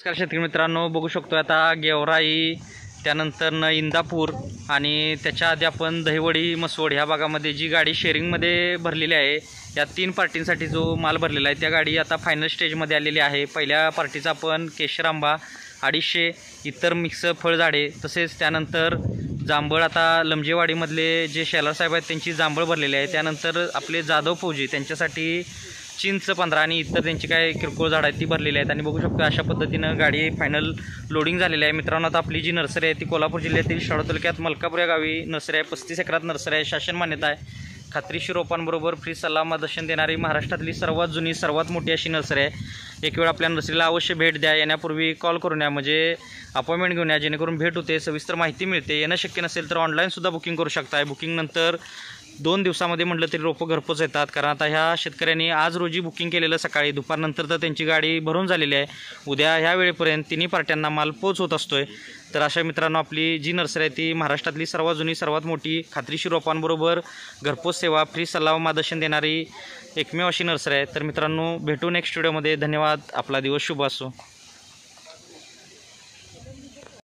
नमस्कार शेतकरी मित्रांनो, बघू शकतो आता गेवराई, त्यानंतर इंदापूर आणि त्याच्या आधी आपण दहिवडी मसवड ह्या भागामध्ये जी गाडी शेअरिंगमध्ये भरलेली आहे, या 3 पार्टींसाठी जो माल भरलेला आहे त्या गाडी आता फायनल स्टेजमध्ये आलेली आहे। पहिल्या पार्टीचा आपण केशर आंबा 250, इतर मिक्स फळझाडे, तसेच त्यानंतर जांभळ, आता लमजेवाडीमधले जे शेलार साहेब आहेत त्यांची जांभळ भरलेली आहे। त्यानंतर आपले जाधव फौजी त्यांच्यासाठी चिंच 15 आणि इतर त्यांची काय किरकोळ झाडं आहेत ती भरलेली आहेत। आणि बघू शकतो अशा पद्धतीनं गाडी फायनल लोडिंग झालेली आहे। मित्रांनो, आता आपली जी नर्सरी आहे ती कोल्हापूर जिल्ह्यातील शाळा तालुक्यात मलकापूर या गावी नर्सरी आहे। 35 एकरात नर्सरी आहे, शासन मान्यता आहे, खात्रीशीर रोपांबरोबर फ्री सल्ला मार्गदर्शन देणारी महाराष्ट्रातली सर्वात जुनी सर्वात मोठी अशी नर्सरी आहे। एक वेळ आपल्या नर्सरीला अवश्य भेट द्या। येण्यापूर्वी कॉल करून या, म्हणजे अपॉइंटमेंट घेऊन या, जेणेकरून भेट होते, सविस्तर माहिती मिळते। येणं शक्य नसेल तर ऑनलाईनसुद्धा बुकिंग करू शकताय। बुकिंग नंतर 2 दिवसामध्ये म्हटलं तरी रोपं घरपोच येतात, कारण आता ह्या शेतकऱ्यांनी आज रोजी बुकिंग केलेलं सकाळी, दुपारनंतर तर त्यांची गाडी भरून झालेली आहे। उद्या ह्या वेळेपर्यंत तिन्ही पार्ट्यांना माल पोच होत असतोय। तर अशा मित्रांनो, आपली जी नर्सरी आहे ती महाराष्ट्रातली सर्वात जुनी सर्वात मोठी खात्रीशीर रोपांबरोबर घरपोच सेवा, फ्री सल्ला व मार्गदर्शन देणारी एकमेव अशी नर्सरी आहे। तर मित्रांनो, भेटू नेक्स्ट व्हिडिओमध्ये। धन्यवाद, आपला दिवस शुभ असो।